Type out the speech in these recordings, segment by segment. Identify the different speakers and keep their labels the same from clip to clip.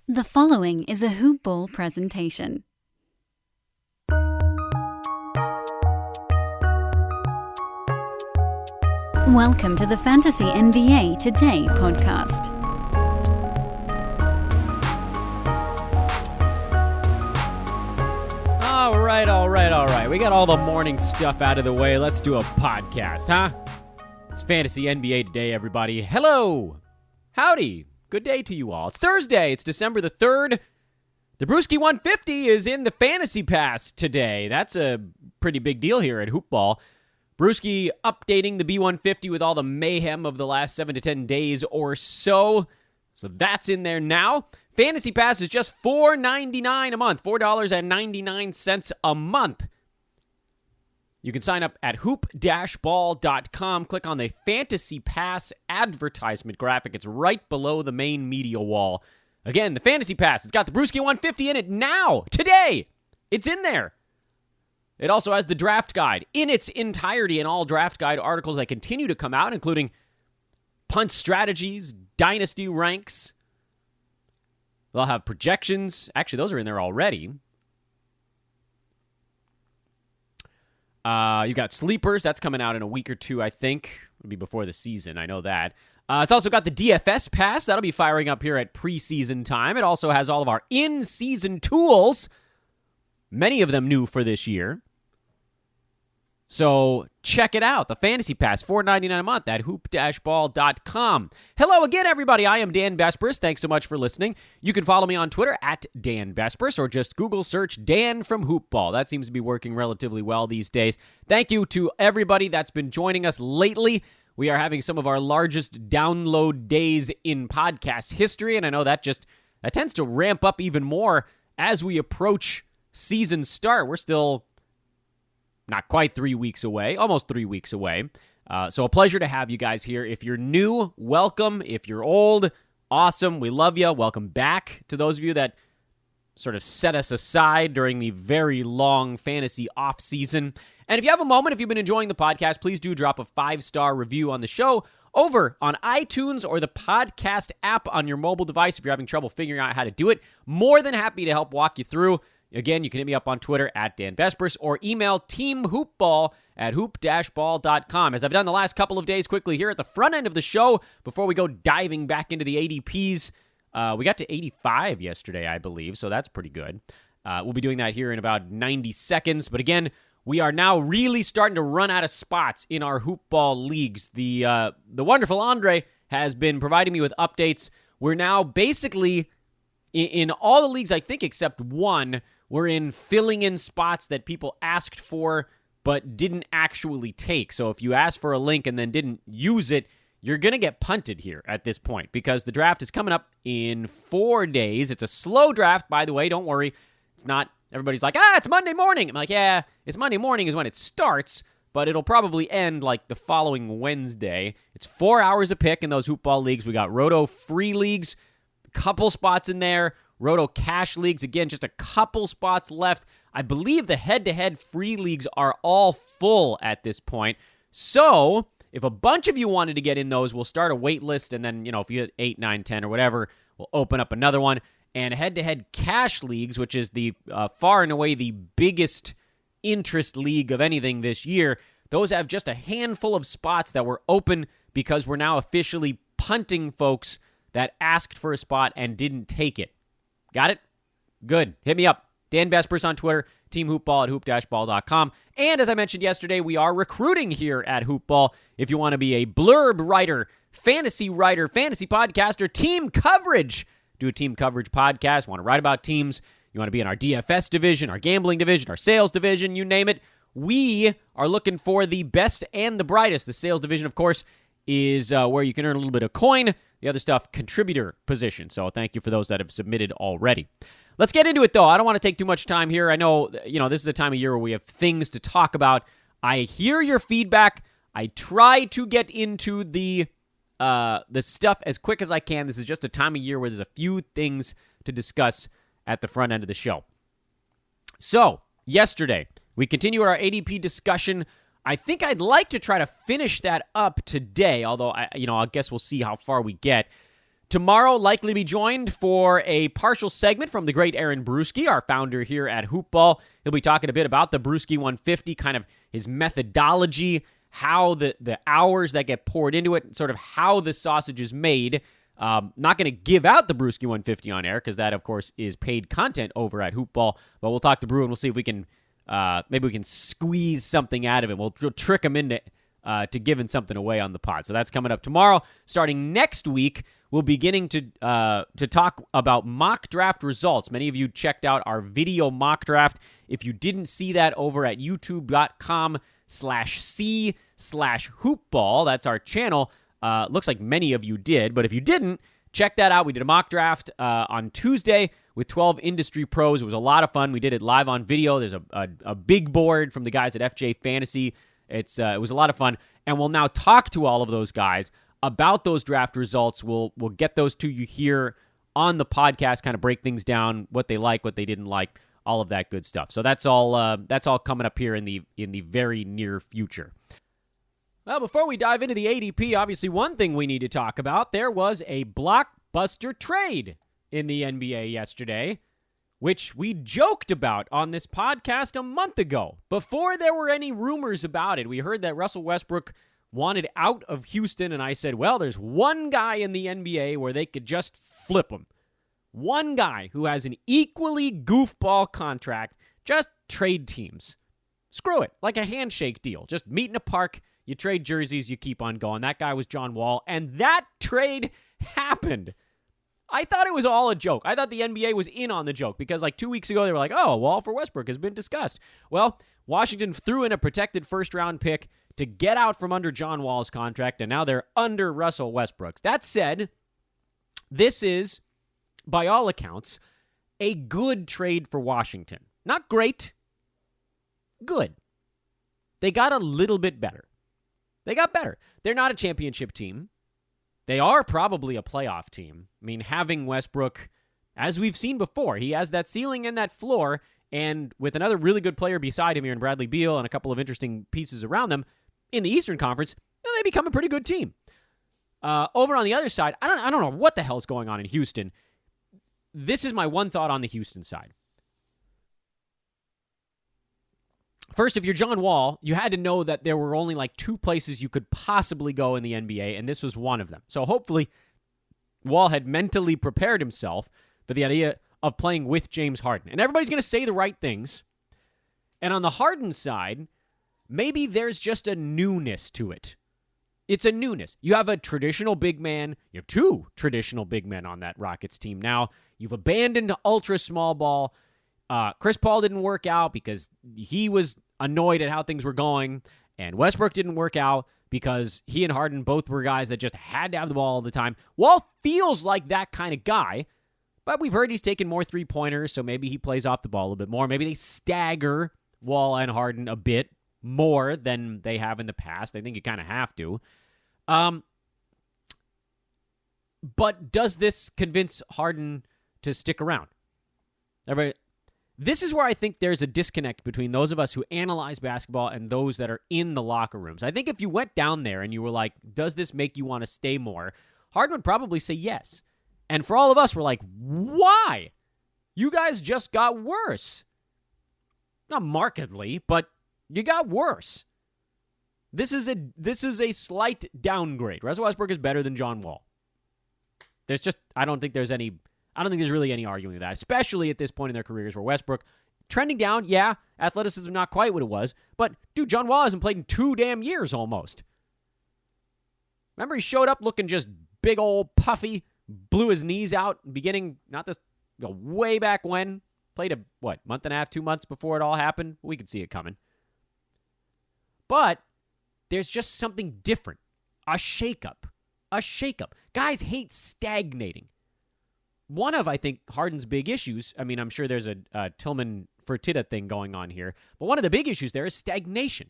Speaker 1: The following is a Hoop Ball presentation. Welcome to the Fantasy NBA Today podcast.
Speaker 2: All right. We got all the morning stuff out of the way. Let's do a podcast, huh? It's Fantasy NBA Today, everybody. Hello. Howdy. Good day to you all. It's Thursday. It's December the 3rd. The Brewski 150 is in the Fantasy Pass today. That's a pretty big deal here at Hoop Ball. Brewski updating the B150 with all the mayhem of the last 7 to 10 days or so. So that's in there now. Fantasy Pass is just $4.99 a month. $4.99 a month. You can sign up at hoop-ball.com. Click on the Fantasy Pass advertisement graphic. It's right below the main media wall. Again, the Fantasy Pass. It's got the Brewski 150 in it now, today. It's in there. It also has the draft guide in its entirety and all draft guide articles that continue to come out, including punt strategies, dynasty ranks. They'll have projections. Actually, those are in there already. You got sleepers. That's coming out in a week or two, I think. It'll be before the season. I know that. It's also got the DFS pass. That'll be firing up here at preseason time. It also has all of our in-season tools. Many of them new for this year. So check it out. The Fantasy Pass, $4.99 a month at hoop-ball.com. Hello again, everybody. I am Dan Besbris. Thanks so much for listening. You can follow me on Twitter at Dan Besbris or just Google search Dan from Hoop Ball. That seems to be working relatively well these days. Thank you to everybody that's been joining us lately. We are having some of our largest download days in podcast history, and I know that tends to ramp up even more as we approach season start. We're still not quite 3 weeks away, almost 3 weeks away. So a pleasure to have you guys here. If you're new, welcome. If you're old, awesome. We love you. Welcome back to those of you that sort of set us aside during the very long fantasy off season. And if you have a moment, if you've been enjoying the podcast, please do drop a 5-star review on the show over on iTunes or the podcast app on your mobile device. If you're having trouble figuring out how to do it, more than happy to help walk you through. Again, you can hit me up on Twitter at Dan Besbris or email teamhoopball at hoop-ball.com. As I've done the last couple of days quickly here at the front end of the show, before we go diving back into the ADPs, we got to 85 yesterday, I believe, so that's pretty good. We'll be doing that here in about 90 seconds. But again, we are now really starting to run out of spots in our Hoop Ball leagues. The wonderful Andre has been providing me with updates. We're now basically, in all the leagues, I think, except one, we're in filling in spots that people asked for but didn't actually take. So if you asked for a link and then didn't use it, you're going to get punted here at this point because the draft is coming up in 4 days. It's a slow draft, by the way. Don't worry. It's not, everybody's like, it's Monday morning. I'm like, yeah, it's Monday morning is when it starts, but it'll probably end like the following Wednesday. It's 4 hours a pick in those Hoop Ball leagues. We got Roto free leagues, couple spots in there. Roto Cash Leagues, again, just a couple spots left. I believe the head-to-head free leagues are all full at this point. So, if a bunch of you wanted to get in those, we'll start a wait list, and then, if you hit 8, 9, 10, or whatever, we'll open up another one. And head-to-head Cash Leagues, which is the far and away the biggest interest league of anything this year, those have just a handful of spots that were open because we're now officially punting folks that asked for a spot and didn't take it. Got it? Good. Hit me up. Dan Besbris on Twitter, Team Hoopball at hoop-ball.com. And as I mentioned yesterday, we are recruiting here at Hoopball. If you want to be a blurb writer, fantasy podcaster, team coverage, do a team coverage podcast, want to write about teams, you want to be in our DFS division, our gambling division, our sales division, you name it. We are looking for the best and the brightest. The sales division, of course, is where you can earn a little bit of coin. The other stuff, contributor position. So thank you for those that have submitted already. Let's get into it, though. I don't want to take too much time here. I know, this is a time of year where we have things to talk about. I hear your feedback. I try to get into the stuff as quick as I can. This is just a time of year where there's a few things to discuss at the front end of the show. So, yesterday, we continued our ADP discussion. I think I'd like to try to finish that up today, although I guess we'll see how far we get. Tomorrow, likely be joined for a partial segment from the great Aaron Brewski, our founder here at Hoopball. He'll be talking a bit about the Brewski 150, kind of his methodology, how the hours that get poured into it, sort of how the sausage is made. Not going to give out the Brewski 150 on air because that, of course, is paid content over at Hoopball. But we'll talk to Brew and we'll see if we can maybe we can squeeze something out of him. We'll trick him into to giving something away on the pod. So that's coming up tomorrow. Starting next week, we'll be beginning to talk about mock draft results. Many of you checked out our video mock draft. If you didn't see that over at youtube.com/c/hoopball, that's our channel. Looks like many of you did, but if you didn't, check that out. We did a mock draft on Tuesday with 12 industry pros. It was a lot of fun. We did it live on video. There's a big board from the guys at FJ Fantasy. It was a lot of fun, and we'll now talk to all of those guys about those draft results. We'll get those to you here on the podcast, kind of break things down, what they like, what they didn't like, all of that good stuff. So that's all coming up here in the very near future. Well, before we dive into the ADP, obviously one thing we need to talk about, there was a blockbuster trade in the NBA yesterday, which we joked about on this podcast a month ago. Before there were any rumors about it, we heard that Russell Westbrook wanted out of Houston, and I said, well, there's one guy in the NBA where they could just flip him. One guy who has an equally goofball contract, just trade teams. Screw it, like a handshake deal. Just meet in a park, you trade jerseys, you keep on going. That guy was John Wall, and that trade happened. I thought it was all a joke. I thought the NBA was in on the joke because like 2 weeks ago, they were like, oh, Wall for Westbrook has been discussed. Well, Washington threw in a protected first-round pick to get out from under John Wall's contract, and now they're under Russell Westbrook's. That said, this is, by all accounts, a good trade for Washington. Not great, good. They got a little bit better. They got better. They're not a championship team. They are probably a playoff team. I mean, having Westbrook, as we've seen before, he has that ceiling and that floor, and with another really good player beside him here in Bradley Beal and a couple of interesting pieces around them, in the Eastern Conference, they become a pretty good team. Over on the other side, I don't know what the hell's going on in Houston. This is my one thought on the Houston side. First, if you're John Wall, you had to know that there were only like two places you could possibly go in the NBA, and this was one of them. So hopefully, Wall had mentally prepared himself for the idea of playing with James Harden. And everybody's going to say the right things. And on the Harden side, maybe there's just a newness to it. It's a newness. You have a traditional big man. You have two traditional big men on that Rockets team now. You've abandoned ultra small ball. Chris Paul didn't work out because he was annoyed at how things were going, and Westbrook didn't work out because he and Harden both were guys that just had to have the ball all the time. Wall feels like that kind of guy, but we've heard he's taken more three-pointers, so maybe he plays off the ball a little bit more. Maybe they stagger Wall and Harden a bit more than they have in the past. I think you kind of have to. But does this convince Harden to stick around? Everybody, this is where I think there's a disconnect between those of us who analyze basketball and those that are in the locker rooms. I think if you went down there and you were like, does this make you want to stay more? Harden would probably say yes. And for all of us, we're like, why? You guys just got worse. Not markedly, but you got worse. This is a slight downgrade. Russell Westbrook is better than John Wall. I don't think there's really any arguing with that, especially at this point in their careers where Westbrook, trending down, yeah, athleticism not quite what it was, but, dude, John Wall hasn't played in 2 damn years almost. Remember, he showed up looking just big old puffy, blew his knees out, beginning, way back when, played month and a half, 2 months before it all happened? We could see it coming. But there's just something different. A shakeup. Guys hate stagnating. One of, I think, Harden's big issues, I mean, I'm sure there's a Tillman Fertitta thing going on here, but one of the big issues there is stagnation.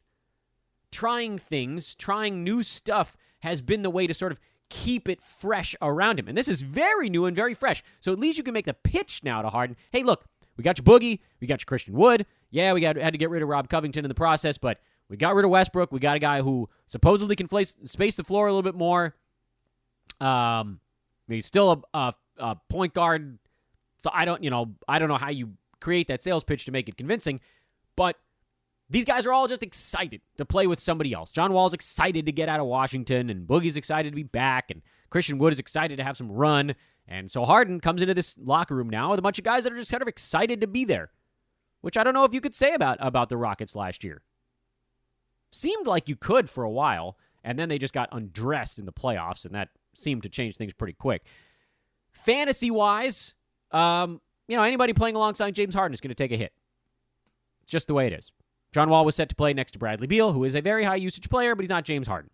Speaker 2: Trying things, trying new stuff has been the way to sort of keep it fresh around him. And this is very new and very fresh. So at least you can make the pitch now to Harden. Hey, look, we got your Boogie, we got your Christian Wood. Yeah, we had to get rid of Rob Covington in the process, but we got rid of Westbrook. We got a guy who supposedly can space the floor a little bit more. He's still a point guard. So I don't know how you create that sales pitch to make it convincing, but these guys are all just excited to play with somebody else. John Wall's excited to get out of Washington, and Boogie's excited to be back, and Christian Wood is excited to have some run. And so Harden comes into this locker room now with a bunch of guys that are just kind of excited to be there, which I don't know if you could say about the Rockets last year. Seemed like you could for a while, and then they just got undressed in the playoffs, and that seemed to change things pretty quick. Fantasy-wise, anybody playing alongside James Harden is going to take a hit. It's just the way it is. John Wall was set to play next to Bradley Beal, who is a very high-usage player, but he's not James Harden.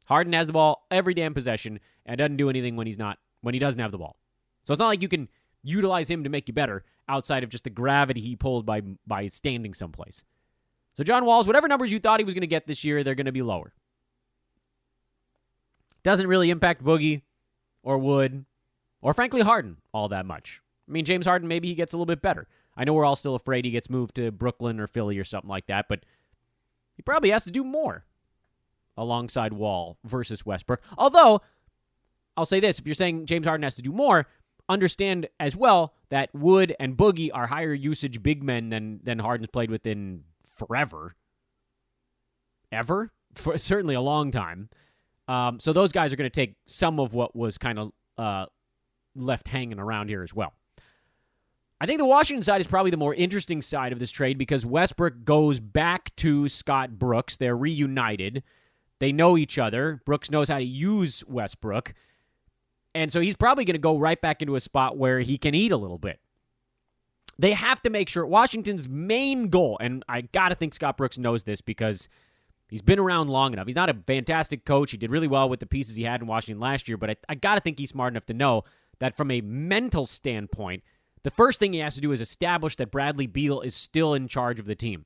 Speaker 2: Harden has the ball every damn possession and doesn't do anything when he doesn't have the ball. So it's not like you can utilize him to make you better outside of just the gravity he pulls by standing someplace. So John Wall's, whatever numbers you thought he was going to get this year, they're going to be lower. Doesn't really impact Boogie or Wood or, frankly, Harden all that much. I mean, James Harden, maybe he gets a little bit better. I know we're all still afraid he gets moved to Brooklyn or Philly or something like that, but he probably has to do more alongside Wall versus Westbrook. Although, I'll say this, if you're saying James Harden has to do more, understand as well that Wood and Boogie are higher usage big men than Harden's played with in forever. Ever? For certainly a long time. So those guys are going to take some of what was kind of left hanging around here as well. I think the Washington side is probably the more interesting side of this trade because Westbrook goes back to Scott Brooks. They're reunited. They know each other. Brooks knows how to use Westbrook. And so he's probably going to go right back into a spot where he can eat a little bit. They have to make sure Washington's main goal, and I got to think Scott Brooks knows this because he's been around long enough. He's not a fantastic coach. He did really well with the pieces he had in Washington last year, but I got to think he's smart enough to know that from a mental standpoint, the first thing he has to do is establish that Bradley Beal is still in charge of the team.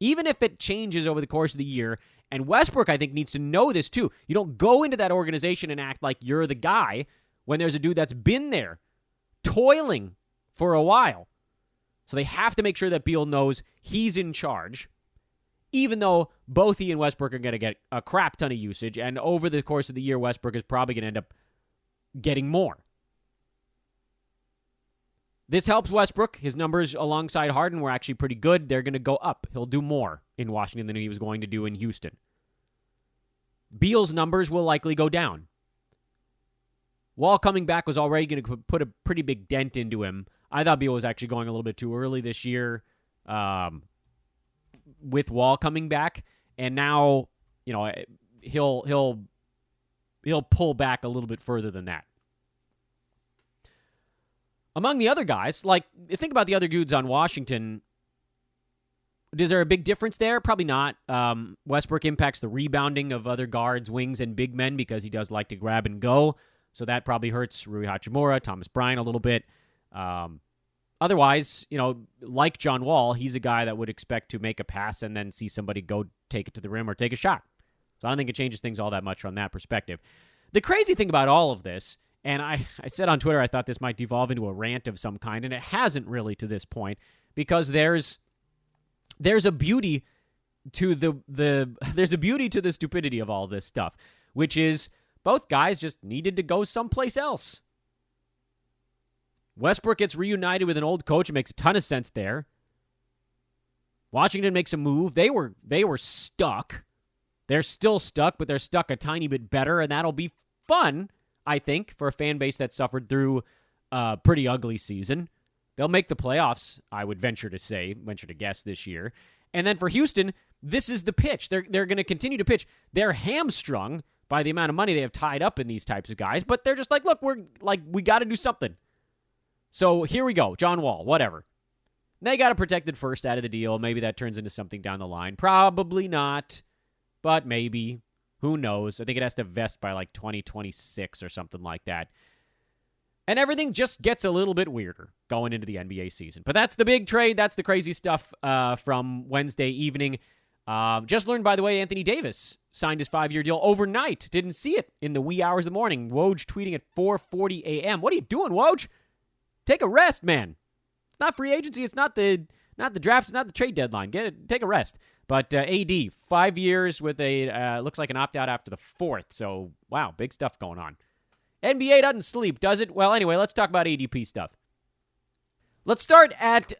Speaker 2: Even if it changes over the course of the year, and Westbrook, I think, needs to know this too. You don't go into that organization and act like you're the guy when there's a dude that's been there, toiling for a while. So they have to make sure that Beal knows he's in charge, even though both he and Westbrook are going to get a crap ton of usage, and over the course of the year, Westbrook is probably going to end up getting more. This helps Westbrook. His numbers alongside Harden were actually pretty good. They're going to go up. He'll do more in Washington than he was going to do in Houston. Beal's numbers will likely go down. Wall coming back was already going to put a pretty big dent into him. I thought Beal was actually going a little bit too early this year with Wall coming back, and now he'll pull back a little bit further than that. Among the other guys, like, think about the other dudes on Washington. Is there a big difference there? Probably not. Westbrook impacts the rebounding of other guards, wings, and big men because he does like to grab and go. So that probably hurts Rui Hachimura, Thomas Bryant a little bit. Otherwise, like John Wall, he's a guy that would expect to make a pass and then see somebody go take it to the rim or take a shot. So I don't think it changes things all that much from that perspective. The crazy thing about all of this, and I said on Twitter I thought this might devolve into a rant of some kind, and it hasn't really to this point, because there's a beauty to there's a beauty to the stupidity of all this stuff, which is both guys just needed to go someplace else. Westbrook gets reunited with an old coach. It makes a ton of sense there. Washington makes a move. They were stuck. They're still stuck, but they're stuck a tiny bit better, and that'll be fun, I think, for a fan base that suffered through a pretty ugly season. They'll make the playoffs, I would venture to guess this year. And then for Houston, this is the pitch. They're going to continue to pitch. They're hamstrung by the amount of money they have tied up in these types of guys, but they're just like, look, we got to do something. So here we go, John Wall, whatever. They got a protected first out of the deal. Maybe that turns into something down the line. Probably not, but maybe. Who knows? I think it has to vest by like 2026 or something like that. And everything just gets a little bit weirder going into the NBA season. But that's the big trade. That's the crazy stuff from Wednesday evening. Just learned, by the way, Anthony Davis signed his 5-year deal overnight. Didn't see it in the wee hours of the morning. Woj tweeting at 4:40 a.m. What are you doing, Woj? Take a rest, man. It's not free agency. It's not the draft. It's not the trade deadline. Take a rest. But AD, 5 years with a looks like an opt-out after the 4th. So, wow, big stuff going on. NBA doesn't sleep, does it? Well, anyway, let's talk about ADP stuff. Let's start at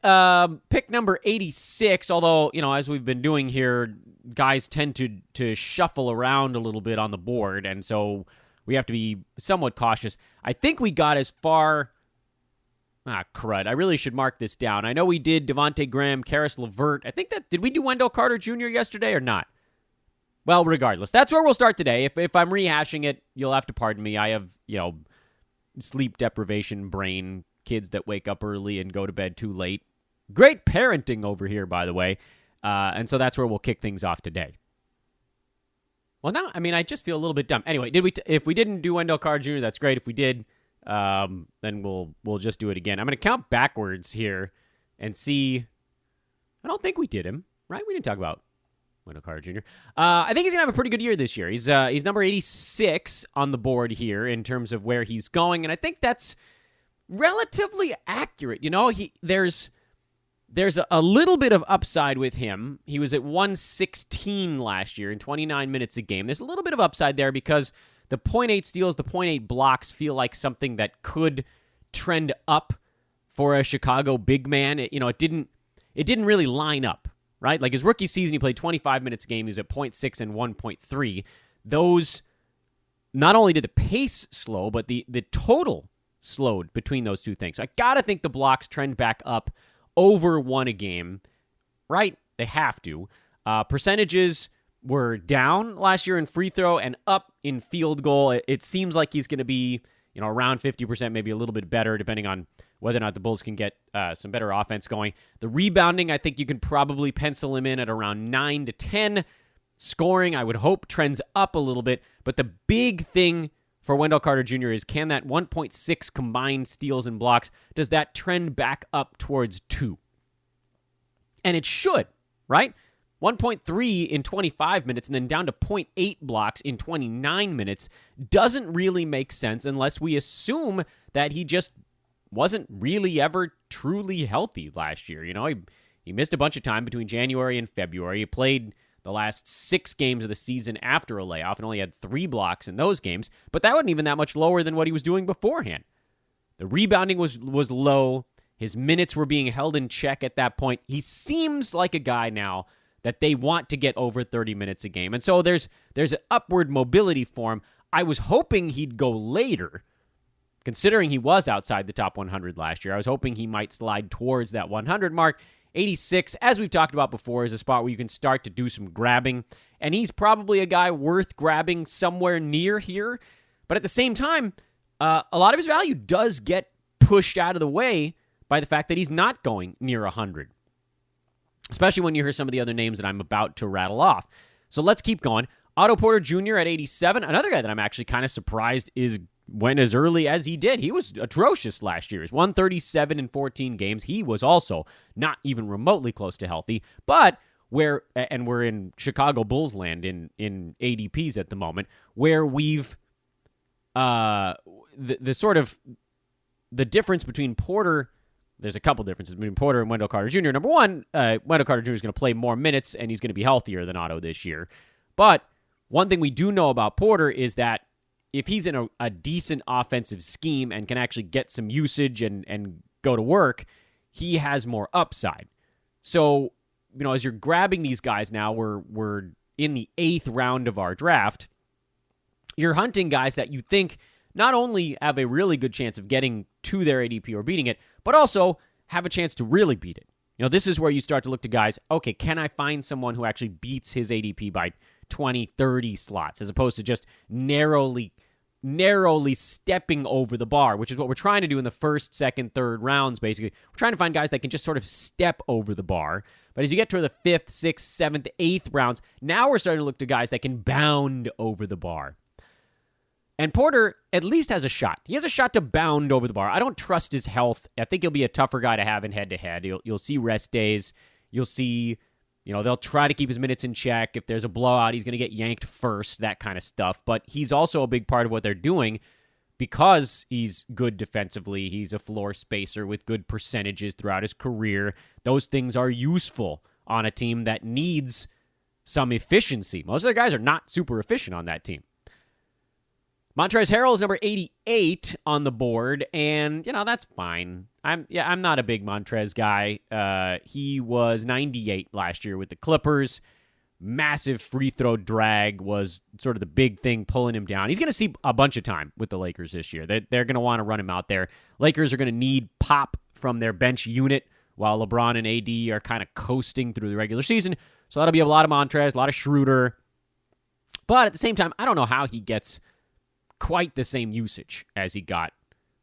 Speaker 2: pick number 86, although, as we've been doing here, guys tend to shuffle around a little bit on the board, and so we have to be somewhat cautious. I think we got as far... crud. I really should mark this down. I know we did Devontae Graham, Karis LeVert. I think did we do Wendell Carter Jr. yesterday or not? Well, regardless, that's where we'll start today. If I'm rehashing it, you'll have to pardon me. I have, sleep deprivation brain, kids that wake up early and go to bed too late. Great parenting over here, by the way. And so that's where we'll kick things off today. Well, now, I just feel a little bit dumb. Anyway, if we didn't do Wendell Carter Jr., that's great. If we did, then we'll just do it again. I'm going to count backwards here and see. I don't think we did him, right? We didn't talk about Wendell Carter Jr. I think he's going to have a pretty good year this year. He's number 86 on the board here in terms of where he's going, and I think that's relatively accurate. There's a little bit of upside with him. He was at 116 last year in 29 minutes a game. There's a little bit of upside there because the 0.8 steals, the 0.8 blocks feel like something that could trend up for a Chicago big man. It didn't really line up, right? Like his rookie season, he played 25 minutes a game. He was at 0.6 and 1.3. Those, not only did the pace slow, but the total slowed between those two things. So I got to think the blocks trend back up over 1 a game, right? They have to. Percentages were down last year in free throw and up in field goal. It seems like he's going to be, around 50%, maybe a little bit better, depending on whether or not the Bulls can get some better offense going. The rebounding, I think you can probably pencil him in at around 9 to 10. Scoring, I would hope, trends up a little bit. But the big thing for Wendell Carter Jr. is, can that 1.6 combined steals and blocks, does that trend back up towards 2? And it should, right? 1.3 in 25 minutes and then down to 0.8 blocks in 29 minutes doesn't really make sense unless we assume that he just wasn't really ever truly healthy last year. He missed a bunch of time between January and February. He played the last 6 games of the season after a layoff and only had 3 blocks in those games, but that wasn't even that much lower than what he was doing beforehand. The rebounding was low. His minutes were being held in check at that point. He seems like a guy now that they want to get over 30 minutes a game. And so there's an upward mobility for him. I was hoping he'd go later, considering he was outside the top 100 last year. I was hoping he might slide towards that 100 mark. 86, as we've talked about before, is a spot where you can start to do some grabbing, and he's probably a guy worth grabbing somewhere near here. But at the same time, a lot of his value does get pushed out of the way by the fact that he's not going near 100, especially when you hear some of the other names that I'm about to rattle off. So let's keep going. Otto Porter Jr. at 87, another guy that I'm actually kind of surprised went as early as he did. He was atrocious last year. He's 137 in 14 games. He was also not even remotely close to healthy. But we're in Chicago Bulls land in ADPs at the moment, where we've the difference between Porter. There's a couple differences between Porter and Wendell Carter Jr. Number one, Wendell Carter Jr. is going to play more minutes, and he's going to be healthier than Otto this year. But one thing we do know about Porter is that if he's in a decent offensive scheme and can actually get some usage and go to work, he has more upside. So, as you're grabbing these guys now, we're in the 8th round of our draft, you're hunting guys that you think not only have a really good chance of getting to their ADP or beating it, but also have a chance to really beat it. This is where you start to look to guys, okay, can I find someone who actually beats his ADP by 20, 30 slots, as opposed to just narrowly stepping over the bar, which is what we're trying to do in the 1st, 2nd, 3rd rounds, basically. We're trying to find guys that can just sort of step over the bar. But as you get to the 5th, 6th, 7th, 8th rounds, now we're starting to look to guys that can bound over the bar. And Porter at least has a shot. He has a shot to bound over the bar. I don't trust his health. I think he'll be a tougher guy to have in head-to-head. You'll see rest days. You'll see, they'll try to keep his minutes in check. If there's a blowout, he's going to get yanked first, that kind of stuff. But he's also a big part of what they're doing because he's good defensively. He's a floor spacer with good percentages throughout his career. Those things are useful on a team that needs some efficiency. Most of the guys are not super efficient on that team. Montrezl Harrell is number 88 on the board, and, that's fine. I'm not a big Montrez guy. He was 98 last year with the Clippers. Massive free throw drag was sort of the big thing pulling him down. He's going to see a bunch of time with the Lakers this year. They're going to want to run him out there. Lakers are going to need pop from their bench unit while LeBron and AD are kind of coasting through the regular season. So that'll be a lot of Montrez, a lot of Schroeder. But at the same time, I don't know how he gets quite the same usage as he got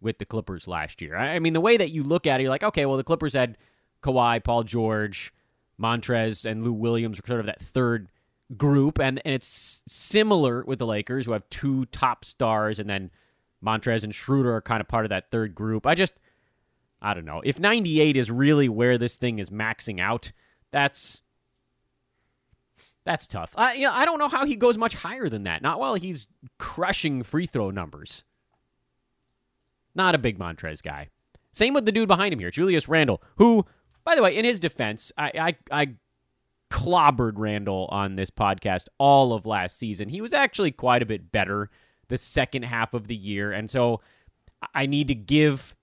Speaker 2: with the Clippers last year. I mean, the way that you look at it, you're like, okay, well, the Clippers had Kawhi, Paul George, Montrez, and Lou Williams were sort of that third group, and it's similar with the Lakers, who have two top stars, and then Montrez and Schroeder are kind of part of that third group. I don't know. If 98 is really where this thing is maxing out, that's tough. I don't know how he goes much higher than that. Not while he's crushing free throw numbers. Not a big Montrez guy. Same with the dude behind him here, Julius Randle, who, by the way, in his defense, I clobbered Randle on this podcast all of last season. He was actually quite a bit better the second half of the year, and so I need to give...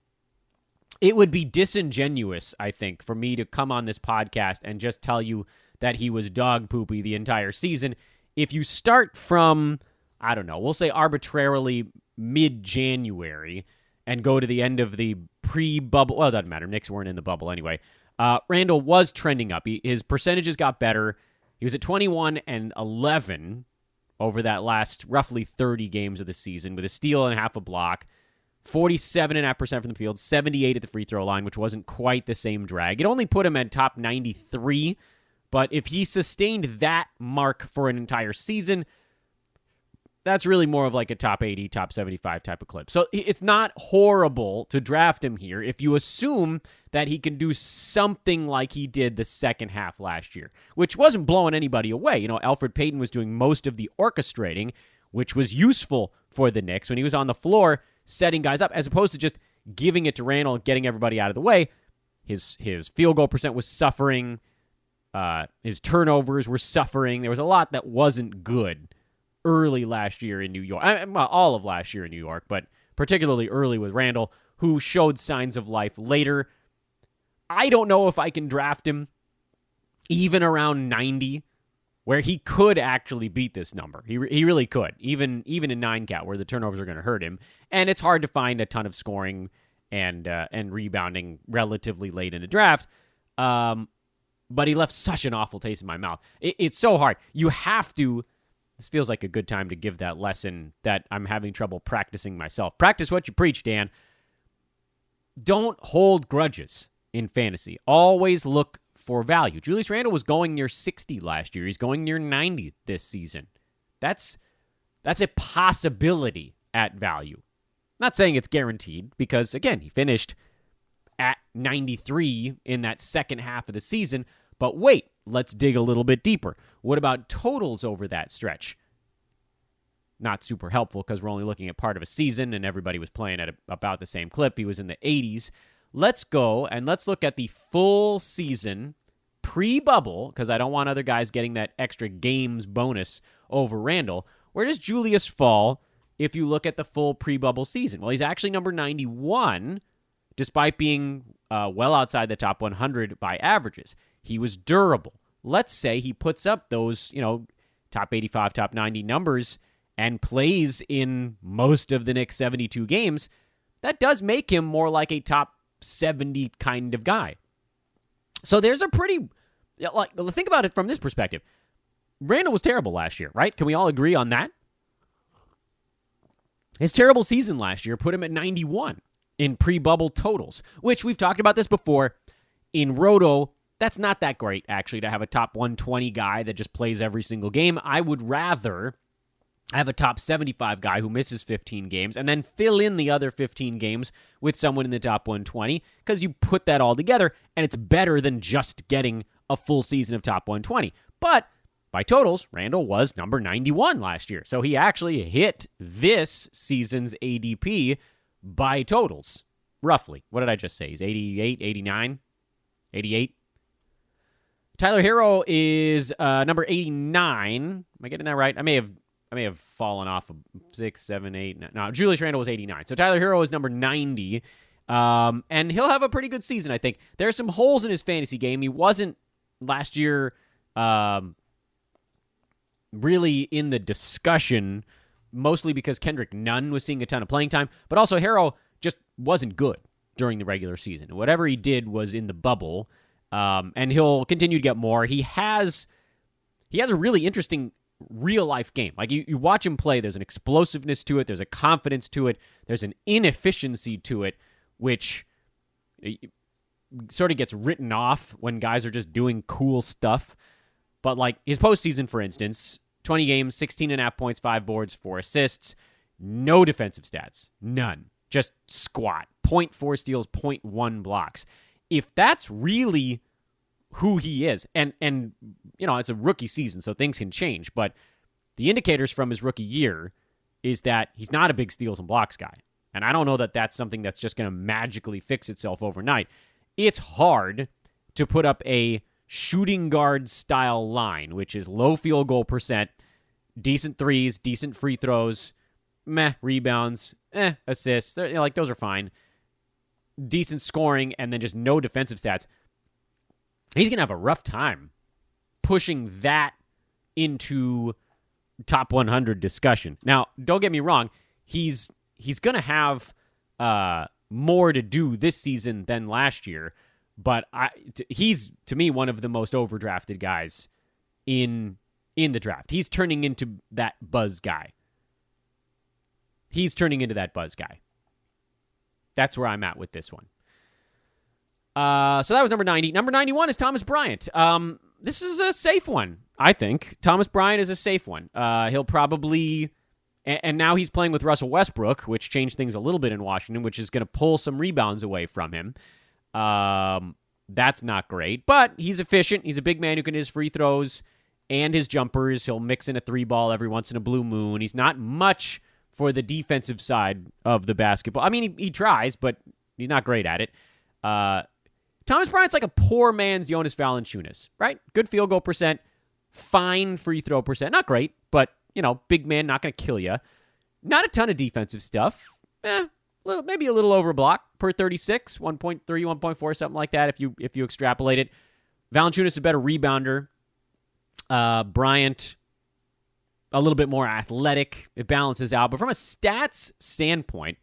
Speaker 2: It would be disingenuous, I think, for me to come on this podcast and just tell you that he was dog poopy the entire season. If you start from, I don't know, we'll say arbitrarily mid-January and go to the end of the pre-bubble, well, it doesn't matter. Knicks weren't in the bubble anyway. Randle was trending up. His percentages got better. He was at 21 and 11 over that last roughly 30 games of the season with a steal and half a block. 47.5% from the field, 78 at the free throw line, which wasn't quite the same drag. It only put him at top 93, but if he sustained that mark for an entire season, that's really more of like a top 80, top 75 type of clip. So it's not horrible to draft him here if you assume that he can do something like he did the second half last year, which wasn't blowing anybody away. Elfrid Payton was doing most of the orchestrating, which was useful for the Knicks when he was on the floor setting guys up, as opposed to just giving it to Randle and getting everybody out of the way. His field goal percent was suffering. His turnovers were suffering. There was a lot that wasn't good early last year in New York. All of last year in New York, but particularly early with Randle, who showed signs of life later. I don't know if I can draft him even around 90, where he could actually beat this number. He really could, even in 9 count, where the turnovers are going to hurt him. And it's hard to find a ton of scoring and rebounding relatively late in the draft. But he left such an awful taste in my mouth. It's so hard. You have to... This feels like a good time to give that lesson that I'm having trouble practicing myself. Practice what you preach, Dan. Don't hold grudges in fantasy. Always look for value. Julius Randle was going near 60 last year. He's going near 90 this season. That's a possibility at value. Not saying it's guaranteed because, again, he finished at 93 in that second half of the season. But wait, let's dig a little bit deeper. What about totals over that stretch? Not super helpful because we're only looking at part of a season and everybody was playing at about the same clip. He was in the 80s. Let's go and let's look at the full season pre-bubble, because I don't want other guys getting that extra games bonus over Randle. Where does Julius fall if you look at the full pre-bubble season? Well, he's actually number 91, despite being well outside the top 100 by averages. He was durable. Let's say he puts up those, top 85, top 90 numbers and plays in most of the next 72 games. That does make him more like a top 70 kind of guy. So there's a pretty... think about it from this perspective. Randle was terrible last year, right? Can we all agree on that? His terrible season last year put him at 91 in pre-bubble totals, which we've talked about this before. In Roto, that's not that great, actually, to have a top 120 guy that just plays every single game. I would rather have a top 75 guy who misses 15 games and then fill in the other 15 games with someone in the top 120, because you put that all together, and it's better than just getting a full season of top 120. But by totals, Randle was number 91 last year. So he actually hit this season's ADP by totals, roughly. What did I just say? He's 88, 89, 88? Tyler Hero is number 89. Am I getting that right? I may have I may have fallen off of 6, 7, 8. No, Julius Randle was 89. So Tyler Hero is number 90. And he'll have a pretty good season, I think. There are some holes in his fantasy game. He wasn't last year really in the discussion, mostly because Kendrick Nunn was seeing a ton of playing time. But also, Hero just wasn't good during the regular season. Whatever he did was in the bubble. And he'll continue to get more. He has a really interesting real-life game. Like, you watch him play, there's an explosiveness to it, there's a confidence to it, there's an inefficiency to it, which sort of gets written off when guys are just doing cool stuff. But, like, his postseason, for instance, 20 games, 16.5 points, 5 boards, 4 assists, no defensive stats. None. Just squat. 0.4 steals, 0.1 blocks. If that's really who he is, and you know, it's a rookie season, so things can change, but the indicators from his rookie year is that he's not a big steals and blocks guy. And I don't know that that's something that's just going to magically fix itself overnight. It's hard to put up a shooting guard style line, which is low field goal percent, decent threes, decent free throws, meh, rebounds, assists, you know, like those are fine, decent scoring, and then just no defensive stats. He's going to have a rough time pushing that into top 100 discussion. Now, don't get me wrong, he's going to have more to do this season than last year, but he's, to me, one of the most overdrafted guys in the draft. He's turning into that buzz guy. That's where I'm at with this one. So that was number 90. Number 91 is Thomas Bryant. This is a safe one, I think. Thomas Bryant is a safe one. He'll probably... And now he's playing with Russell Westbrook, which changed things a little bit in Washington, which is going to pull some rebounds away from him. That's not great, but he's efficient. He's a big man who can hit his free throws and his jumpers. He'll mix in a 3-ball every once in a blue moon. He's not much for the defensive side of the basketball. I mean, he tries, but he's not great at it. Thomas Bryant's like a poor man's Jonas Valanciunas, right? Good field goal percent, fine free throw percent. Not great, but, you know, big man, not going to kill you. Not a ton of defensive stuff. Maybe a little over a block per 36, 1.3, 1.4, something like that if you extrapolate it. Valanciunas is a better rebounder. Bryant, a little bit more athletic. It balances out. But from a stats standpoint,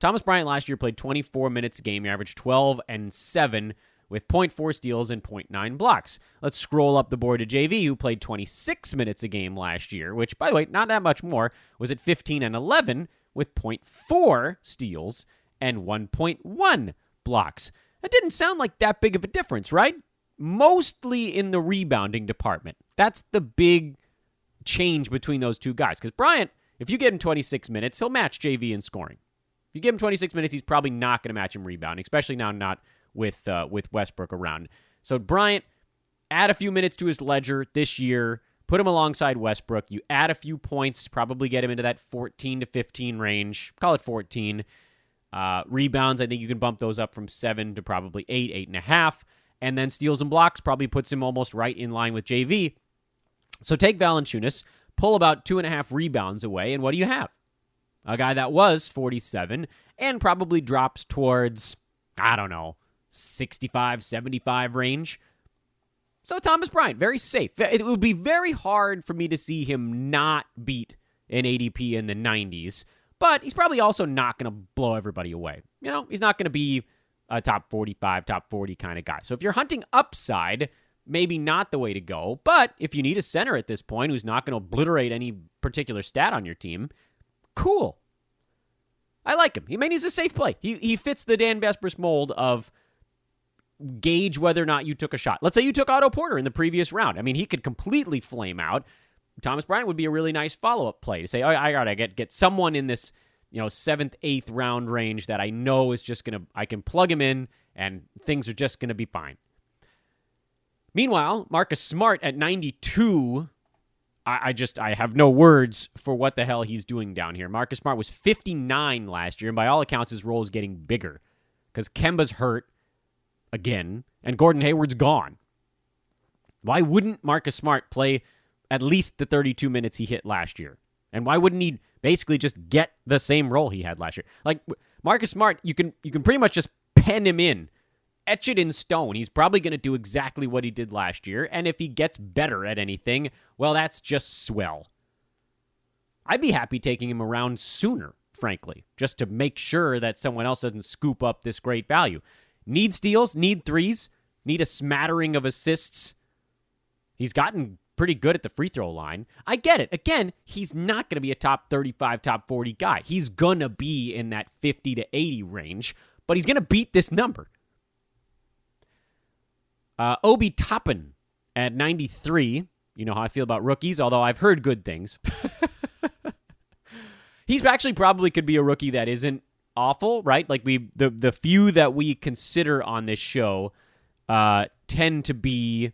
Speaker 2: Thomas Bryant last year played 24 minutes a game. He averaged 12 and 7 with 0.4 steals and 0.9 blocks. Let's scroll up the board to JV, who played 26 minutes a game last year, which, by the way, not that much more, was at 15 and 11 with 0.4 steals and 1.1 blocks. That didn't sound like that big of a difference, right? Mostly in the rebounding department. That's the big change between those two guys. Because Bryant, if you get him 26 minutes, he'll match JV in scoring. If you give him 26 minutes, he's probably not going to match him rebounding, especially now not with Westbrook around. So Bryant, add a few minutes to his ledger this year, put him alongside Westbrook. You add a few points, probably get him into that 14 to 15 range. Call it 14. Rebounds, I think you can bump those up from 7 to probably 8, 8.5. And then steals and blocks probably puts him almost right in line with JV. So take Valanciunas, pull about 2.5 rebounds away, and what do you have? A guy that was 47 and probably drops towards, 65, 75 range. So Thomas Bryant, very safe. It would be very hard for me to see him not beat an ADP in the 90s, but he's probably also not going to blow everybody away. You know, he's not going to be a top 45, top 40 kind of guy. So if you're hunting upside, maybe not the way to go, but if you need a center at this point who's not going to obliterate any particular stat on your team, cool. I like him. He's a safe play. He fits the Dan Besbris mold of gauge whether or not you took a shot. Let's say you took Otto Porter in the previous round. I mean, he could completely flame out. Thomas Bryant would be a really nice follow-up play to say, I got to get someone in this, 7th, 8th round range that I know is just I can plug him in and things are just going to be fine. Meanwhile, Marcus Smart at 92, I have no words for what the hell he's doing down here. Marcus Smart was 59 last year, and by all accounts, his role is getting bigger because Kemba's hurt again, and Gordon Hayward's gone. Why wouldn't Marcus Smart play at least the 32 minutes he hit last year? And why wouldn't he basically just get the same role he had last year? Like, Marcus Smart, you can pretty much just pen him in, etch it in stone. He's probably going to do exactly what he did last year, and if he gets better at anything, well, that's just swell. I'd be happy taking him around sooner, frankly, just to make sure that someone else doesn't scoop up this great value. Need steals, need threes, need a smattering of assists. He's gotten pretty good at the free throw line. I get it. Again, he's not going to be a top 35, top 40 guy. He's going to be in that 50 to 80 range, but he's going to beat this number. Obi Toppin at 93. You know how I feel about rookies, although I've heard good things. He's actually probably could be a rookie that isn't awful, right? Like the few that we consider on this show tend to be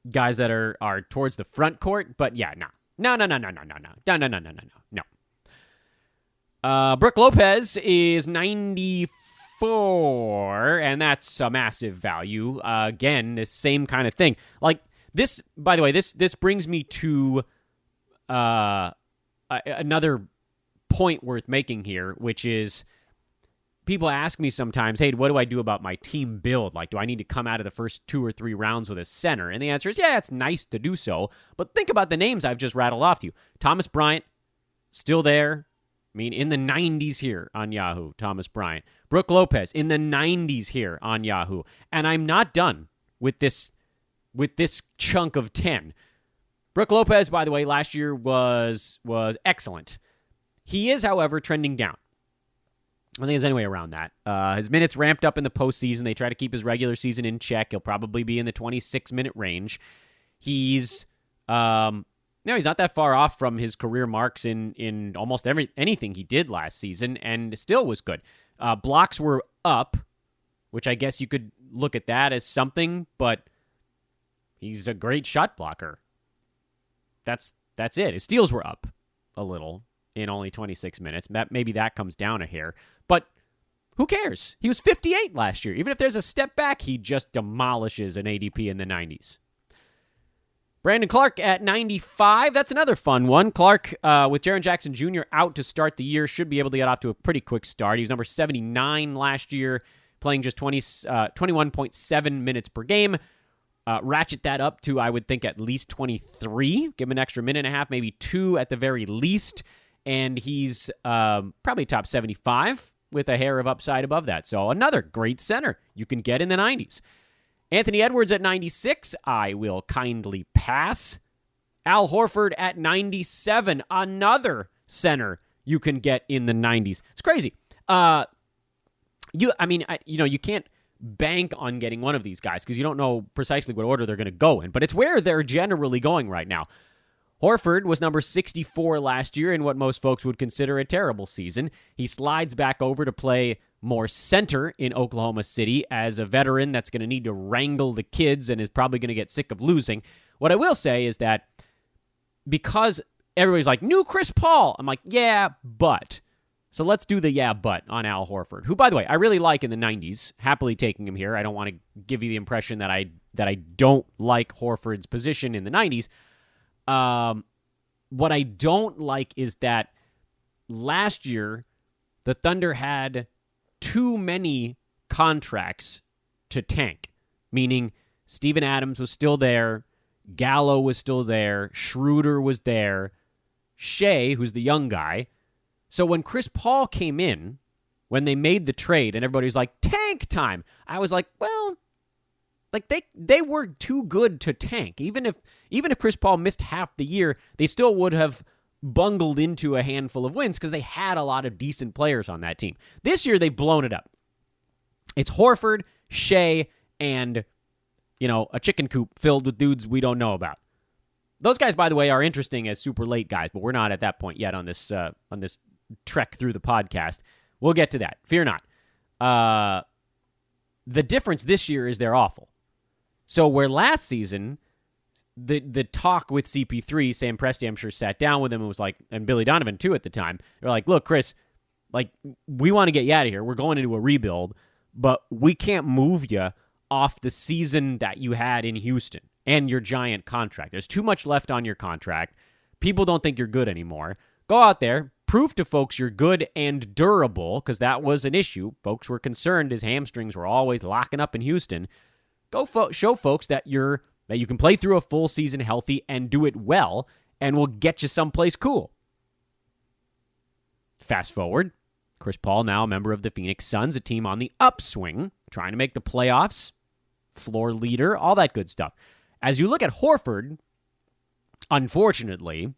Speaker 2: guys that are towards the front court, but yeah, no. Brook Lopez is 94, and that's a massive value. Again, this same kind of thing. Like this, by the way, this brings me to another point worth making here, which is people ask me sometimes, hey, what do I do about my team build? Like, do I need to come out of the first 2 or 3 rounds with a center? And the answer is, yeah, it's nice to do so. But think about the names I've just rattled off to you. Thomas Bryant, still there. I mean, in the 90s here on Yahoo, Thomas Bryant. Brooke Lopez, in the 90s here on Yahoo. And I'm not done with this chunk of 10. Brooke Lopez, by the way, last year was excellent. He is, however, trending down. I think there's any way around that. His minutes ramped up in the postseason. They try to keep his regular season in check. He'll probably be in the 26-minute range. He's not that far off from his career marks in almost anything he did last season, and still was good. Blocks were up, which I guess you could look at that as something, but he's a great shot blocker. That's it. His steals were up a little in only 26 minutes. Maybe that comes down a hair. But who cares? He was 58 last year. Even if there's a step back, he just demolishes an ADP in the 90s. Brandon Clark at 95. That's another fun one. Clark, with Jaren Jackson Jr. out to start the year, should be able to get off to a pretty quick start. He was number 79 last year, playing just 21.7 minutes per game. Ratchet that up to, I would think, at least 23. Give him an extra minute and a half, maybe 2 at the very least. And he's probably top 75 with a hair of upside above that. So another great center you can get in the 90s. Anthony Edwards at 96. I will kindly pass. Al Horford at 97. Another center you can get in the 90s. It's crazy. You can't bank on getting one of these guys because you don't know precisely what order they're going to go in. But it's where they're generally going right now. Horford was number 64 last year in what most folks would consider a terrible season. He slides back over to play more center in Oklahoma City as a veteran that's going to need to wrangle the kids and is probably going to get sick of losing. What I will say is that because everybody's like, new Chris Paul, I'm like, yeah, but. So let's do the yeah, but on Al Horford, who, by the way, I really like in the 90s. Happily taking him here. I don't want to give you the impression that I don't like Horford's position in the 90s. What I don't like is that last year, the Thunder had too many contracts to tank, meaning Steven Adams was still there, Gallo was still there, Schroeder was there, Shea, who's the young guy. So when Chris Paul came in, when they made the trade and everybody's like, tank time, I was like, well, like they were too good to tank. Even if Chris Paul missed half the year, they still would have bungled into a handful of wins because they had a lot of decent players on that team. This year, they've blown it up. It's Horford, Shea, and, a chicken coop filled with dudes we don't know about. Those guys, by the way, are interesting as super late guys, but we're not at that point yet on this trek through the podcast. We'll get to that. Fear not. The difference this year is they're awful. So where last season, the talk with CP3, Sam Presti, I'm sure, sat down with him and was like, and Billy Donovan too at the time, they're like, look, Chris, like, we want to get you out of here. We're going into a rebuild, but we can't move you off the season that you had in Houston and your giant contract. There's too much left on your contract. people don't think you're good anymore. Go out there, prove to folks you're good and durable, because that was an issue. Folks were concerned his hamstrings were always locking up in Houston. Go show folks that you can play through a full season healthy and do it well, and we'll get you someplace cool. Fast forward, Chris Paul, now a member of the Phoenix Suns, a team on the upswing, trying to make the playoffs, floor leader, all that good stuff. As you look at Horford, unfortunately,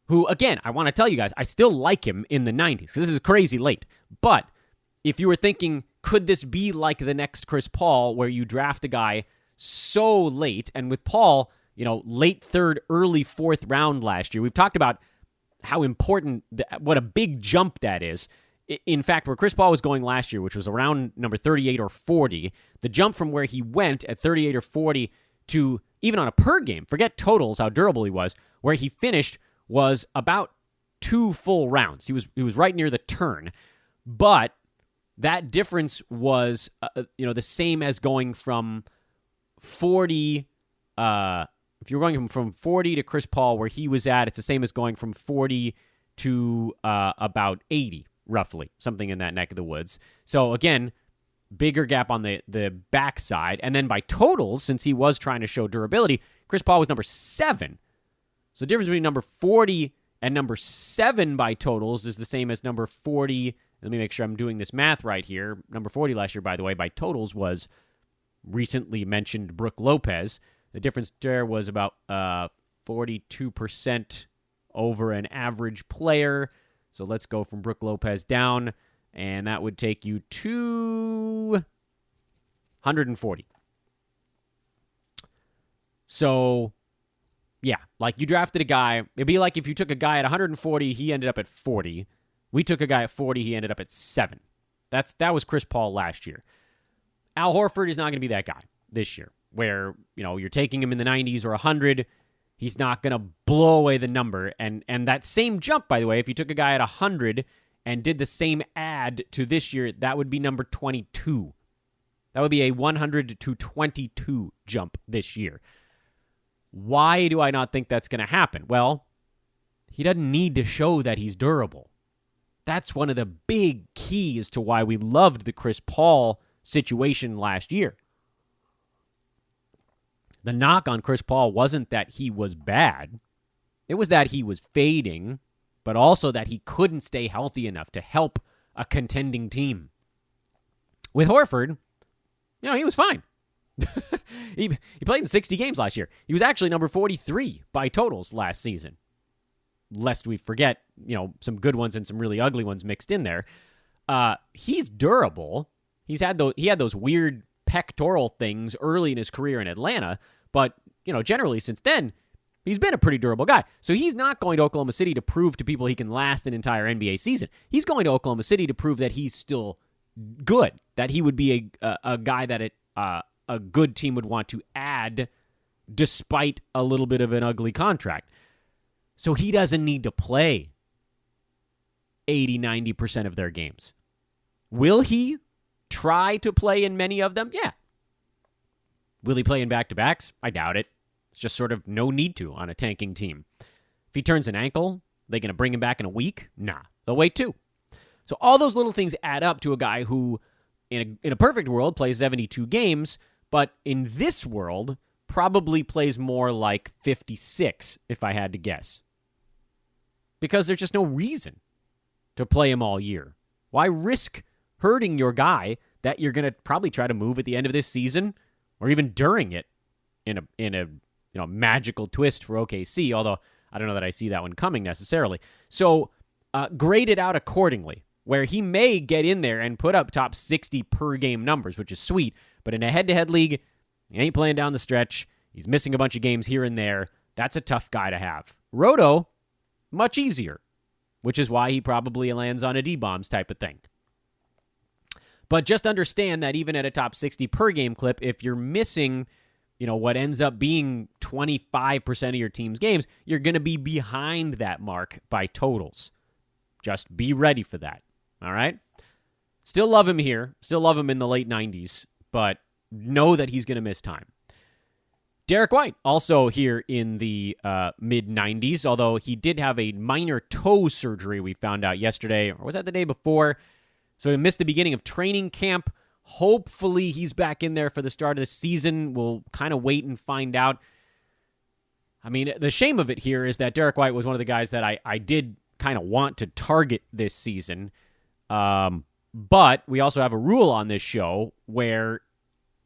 Speaker 2: who, again, I want to tell you guys, I still like him in the 90s, because this is crazy late. But if you were thinking, could this be like the next Chris Paul, where you draft a guy so late, and with Paul, late third, early fourth round last year, we've talked about how important, what a big jump that is. In fact, where Chris Paul was going last year, which was around number 38 or 40, the jump from where he went at 38 or 40 to, even on a per game, forget totals, how durable he was, where he finished was about 2 full rounds. He was right near the turn, but that difference was the same as going from 40. If you're going from 40 to Chris Paul, where he was at, it's the same as going from 40 to about 80, roughly, something in that neck of the woods. So again, bigger gap on the backside, and then by totals, since he was trying to show durability, Chris Paul was number 7. So the difference between number 40 and number 7 by totals is the same as number 40. Let me make sure I'm doing this math right here. Number 40 last year, by the way, by totals was recently mentioned Brook Lopez. The difference there was about 42% over an average player. So let's go from Brook Lopez down, and that would take you to 140. So yeah, like you drafted a guy. It'd be like if you took a guy at 140, he ended up at 40. We took a guy at 40, he ended up at 7. That was Chris Paul last year. Al Horford is not going to be that guy this year, where you're taking him in the 90s or 100. He's not going to blow away the number. And that same jump, by the way, if you took a guy at 100 and did the same add to this year, that would be number 22. That would be a 100 to 22 jump this year. Why do I not think that's going to happen? Well, he doesn't need to show that he's durable. That's one of the big keys to why we loved the Chris Paul situation last year. The knock on Chris Paul wasn't that he was bad. It was that he was fading, but also that he couldn't stay healthy enough to help a contending team. With Horford, he was fine. He played in 60 games last year. He was actually number 43 by totals last season. Lest we forget, some good ones and some really ugly ones mixed in there. He's durable. He had those weird pectoral things early in his career in Atlanta, but generally since then, he's been a pretty durable guy. So he's not going to Oklahoma City to prove to people he can last an entire NBA season. He's going to Oklahoma City to prove that he's still good, that he would be a guy that a good team would want to add despite a little bit of an ugly contract. So he doesn't need to play 80-90% of their games. Will he try to play in many of them? Yeah. Will he play in back-to-backs? I doubt it. It's just sort of no need to on a tanking team. If he turns an ankle, they going to bring him back in a week? Nah. They'll wait 2. So all those little things add up to a guy who, in a perfect world, plays 72 games, but in this world, probably plays more like 56, if I had to guess. Because there's just no reason to play him all year. Why risk hurting your guy that you're going to probably try to move at the end of this season or even during it in a magical twist for OKC, although I don't know that I see that one coming necessarily. So grade it out accordingly, where he may get in there and put up top 60 per game numbers, which is sweet, but in a head-to-head league, he ain't playing down the stretch. He's missing a bunch of games here and there. That's a tough guy to have. Roto, much easier, which is why he probably lands on a D-bombs type of thing. But just understand that even at a top 60 per game clip, if you're missing, what ends up being 25% of your team's games, you're going to be behind that mark by totals. Just be ready for that. All right? Still love him here. Still love him in the late 90s, but know that he's going to miss time. Derek White, also here in the mid-90s, although he did have a minor toe surgery we found out yesterday, or was that the day before? So he missed the beginning of training camp. Hopefully he's back in there for the start of the season. We'll kind of wait and find out. I mean, the shame of it here is that Derek White was one of the guys that I did kind of want to target this season. But we also have a rule on this show where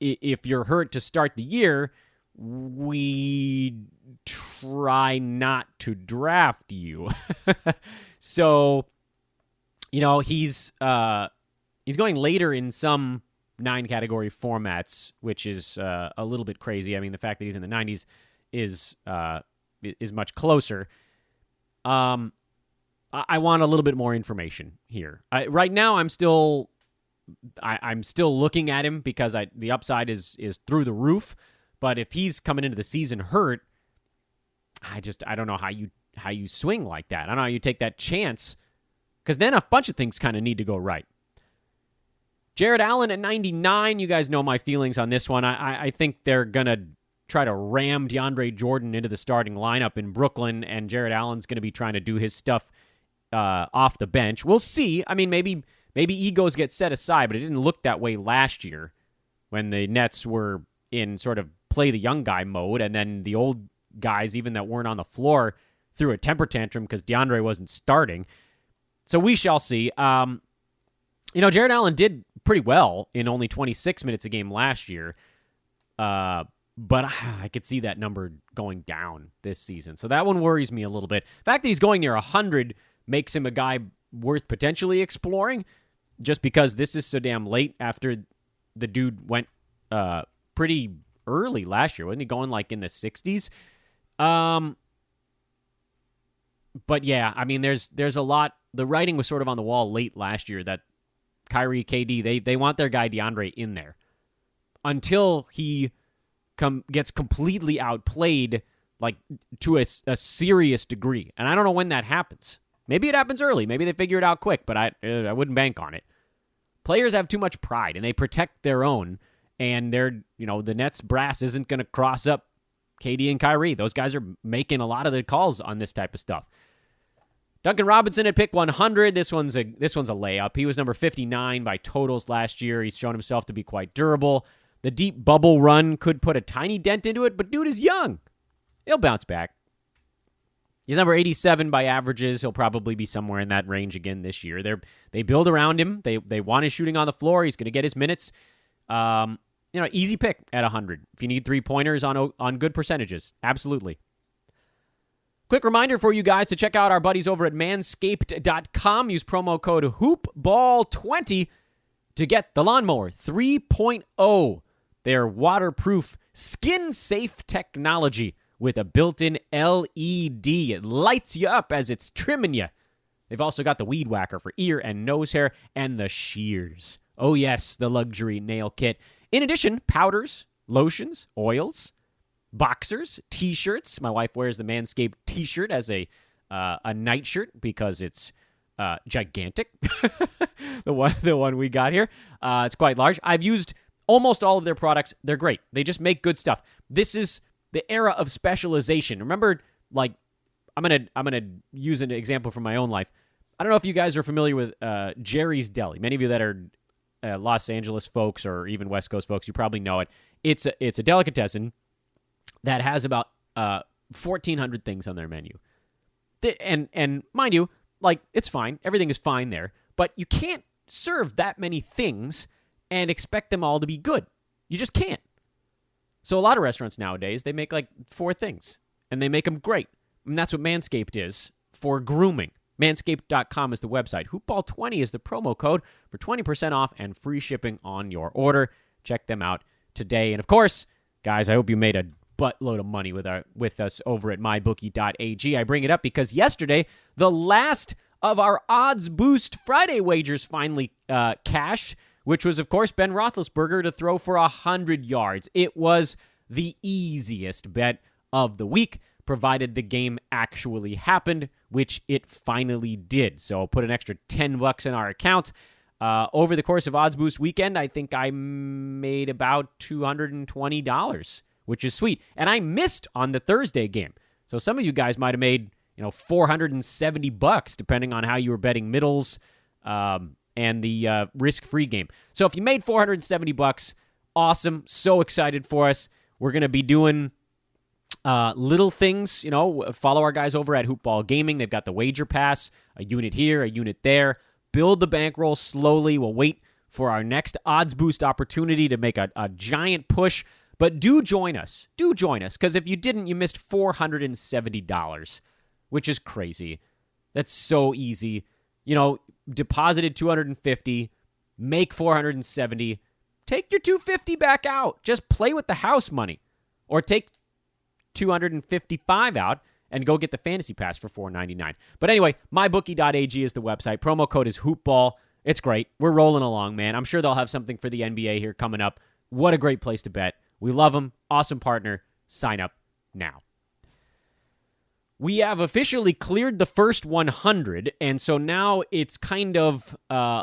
Speaker 2: if you're hurt to start the year, we try not to draft you. So, he's going later in some 9-category formats, which is a little bit crazy. I mean, the fact that he's in the 90s is much closer. I want a little bit more information here. Right now, I'm still looking at him because the upside is through the roof. But if he's coming into the season hurt, I don't know how you swing like that. I don't know how you take that chance, because then a bunch of things kind of need to go right. Jared Allen at 99. You guys know my feelings on this one. I think they're going to try to ram DeAndre Jordan into the starting lineup in Brooklyn, and Jared Allen's going to be trying to do his stuff off the bench. We'll see. I mean, maybe egos get set aside, but it didn't look that way last year when the Nets were in sort of play the young guy mode, and then the old guys, even that weren't on the floor, threw a temper tantrum because DeAndre wasn't starting. So we shall see. Jared Allen did pretty well in only 26 minutes a game last year, but I could see that number going down this season. So that one worries me a little bit. The fact that he's going near 100 makes him a guy worth potentially exploring, just because this is so damn late after the dude went pretty early last year. Wasn't he going like in the 60s? But yeah, I mean, there's a lot. The writing was sort of on the wall late last year that Kyrie, KD, they want their guy DeAndre in there until he gets completely outplayed, like to a serious degree. And I don't know when that happens. Maybe it happens early. Maybe they figure it out quick, but I wouldn't bank on it. Players have too much pride, and they protect their own. And the Nets brass isn't going to cross up KD and Kyrie. Those guys are making a lot of the calls on this type of stuff. Duncan Robinson at pick 100. This one's a layup. He was number 59 by totals last year. He's shown himself to be quite durable. The deep bubble run could put a tiny dent into it, but dude is young. He'll bounce back. He's number 87 by averages. He'll probably be somewhere in that range again this year. They build around him. They want his shooting on the floor. He's going to get his minutes. Easy pick at 100. If you need 3-pointers on good percentages, absolutely. Quick reminder for you guys to check out our buddies over at manscaped.com. Use promo code HoopBall20 to get the Lawnmower 3.0. Their waterproof, skin-safe technology with a built-in LED. It lights you up as it's trimming you. They've also got the Weed Whacker for ear and nose hair, and the shears. Oh yes, the luxury nail kit. In addition, powders, lotions, oils, boxers, T-shirts. My wife wears the Manscaped T-shirt as a nightshirt because it's gigantic. the one we got here. It's quite large. I've used almost all of their products. They're great. They just make good stuff. This is the era of specialization. Remember, like, I'm gonna use an example from my own life. I don't know if you guys are familiar with Jerry's Deli. Many of you that are Los Angeles folks or even West Coast folks, you probably know it. It's a delicatessen that has about 1,400 things on their menu. And mind you, like, it's fine. Everything is fine there. But you can't serve that many things and expect them all to be good. You just can't. So a lot of restaurants nowadays, they make like 4 things, and they make them great. And that's what Manscaped is for grooming. Manscaped.com is the website. Hoopball20 is the promo code for 20% off and free shipping on your order. Check them out today. And of course, guys, I hope you made a buttload of money with us over at mybookie.ag. I bring it up because yesterday, the last of our Odds Boost Friday wagers finally cashed, which was, of course, Ben Roethlisberger to throw for 100 yards. It was the easiest bet of the week, provided the game actually happened, which it finally did. So I'll put an extra $10 in our account. Over the course of Odds Boost weekend, I think I made about $220, which is sweet. And I missed on the Thursday game. So some of you guys might have made, $470 depending on how you were betting middles and the risk-free game. So if you made $470, awesome. So excited for us. We're going to be doing little things, follow our guys over at Hoopball Gaming. They've got the wager pass, a unit here, a unit there. Build the bankroll slowly. We'll wait for our next odds boost opportunity to make a giant push. But do join us. Do join us, because if you didn't, you missed $470, which is crazy. That's so easy. Deposited $250, make $470, take your $250 back out. Just play with the house money. Or take $255 out and go get the fantasy pass for $499. But anyway, mybookie.ag is the website. Promo code is hoopball. It's great. We're rolling along, man. I'm sure they'll have something for the NBA here coming up. What a great place to bet. We love them. Awesome partner. Sign up now. We have officially cleared the first 100, and so now it's kind of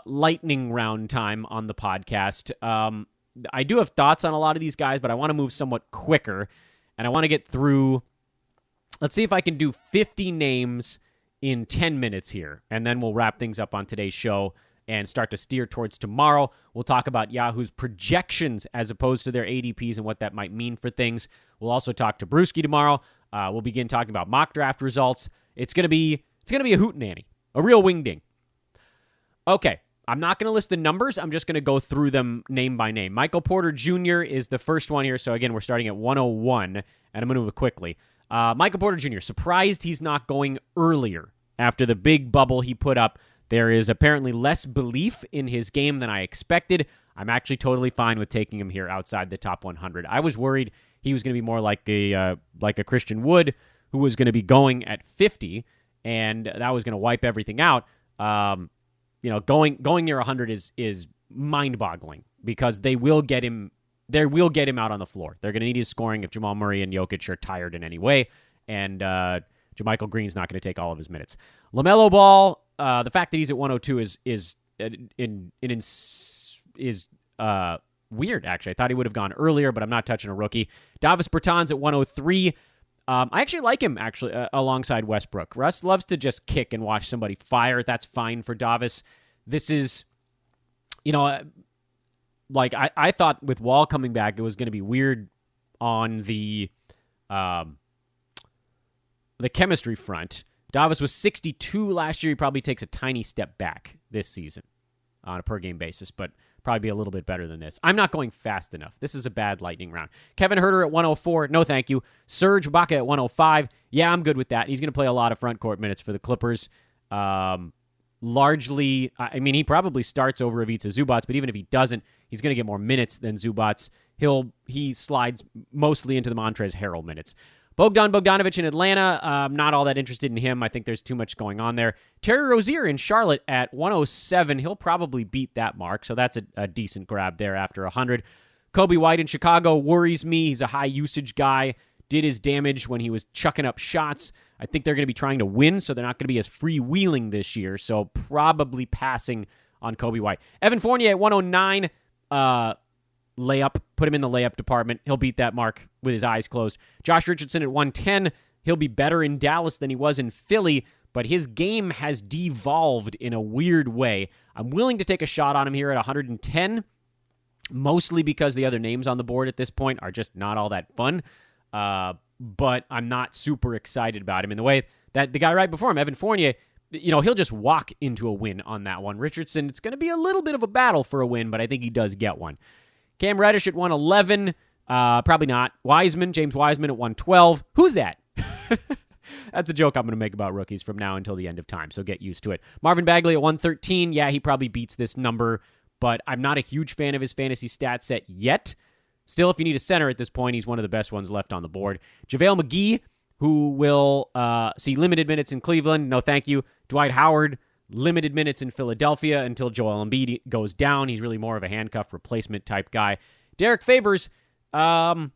Speaker 2: lightning round time on the podcast. I do have thoughts on a lot of these guys, but I want to move somewhat quicker, and I want to get through. Let's see if I can do 50 names in 10 minutes here, and then we'll wrap things up on today's show and start to steer towards tomorrow. We'll talk about Yahoo's projections as opposed to their ADPs and what that might mean for things. We'll also talk to Brewski tomorrow. We'll begin talking about mock draft results. It's gonna be a hootenanny, a real wingding. Okay, I'm not gonna list the numbers. I'm just gonna go through them name by name. Michael Porter Jr. is the first one here. So again, we're starting at 101, and I'm gonna move it quickly. Michael Porter Jr. surprised he's not going earlier after the big bubble he put up. There is apparently less belief in his game than I expected. I'm actually totally fine with taking him here outside the top 100. I was worried he was going to be more like a Christian Wood, who was going to be going at 50, and that was going to wipe everything out. Going near 100 is mind-boggling because they will get him. They will get him out on the floor. They're going to need his scoring if Jamal Murray and Jokic are tired in any way, and JaMychal Green's not going to take all of his minutes. LaMelo Ball. The fact that he's at 102 is weird, actually. I thought he would have gone earlier, but I'm not touching a rookie. Davis Bertans at 103. I actually like him, alongside Westbrook. Russ loves to just kick and watch somebody fire. That's fine for Davis. This is, I thought with Wall coming back, it was going to be weird on the chemistry front. Davis was 62 last year. He probably takes a tiny step back this season on a per-game basis, but probably be a little bit better than this. I'm not going fast enough. This is a bad lightning round. Kevin Huerter at 104. No, thank you. Serge Ibaka at 105. Yeah, I'm good with that. He's going to play a lot of front court minutes for the Clippers. Largely, he probably starts over Ivica Zubac, but even if he doesn't, he's going to get more minutes than Zubac. He slides mostly into the Montrezl Harrell minutes. Bogdan Bogdanovic in Atlanta, not all that interested in him. I think there's too much going on there. Terry Rozier in Charlotte at 107. He'll probably beat that mark, so that's a decent grab there after 100. Kobe White in Chicago worries me. He's a high-usage guy. Did his damage when he was chucking up shots. I think they're going to be trying to win, so they're not going to be as freewheeling this year, so probably passing on Kobe White. Evan Fournier at 109. Layup, put him in the layup department. He'll beat that mark with his eyes closed. Josh Richardson at 110. He'll be better in Dallas than he was in Philly, but his game has devolved in a weird way. I'm willing to take a shot on him here at 110, mostly because the other names on the board at this point are just not all that fun, but I'm not super excited about him in the way that the guy right before him, Evan Fournier, he'll just walk into a win on that one. Richardson, it's going to be a little bit of a battle for a win, but I think he does get one. Cam Reddish at 111. Probably not. James Wiseman at 112. Who's that? That's a joke I'm going to make about rookies from now until the end of time, so get used to it. Marvin Bagley at 113. Yeah, he probably beats this number, but I'm not a huge fan of his fantasy stat set yet. Still, if you need a center at this point, he's one of the best ones left on the board. JaVale McGee, who will see limited minutes in Cleveland. No, thank you. Dwight Howard, limited minutes in Philadelphia until Joel Embiid goes down. He's really more of a handcuff replacement type guy. Derek Favors, no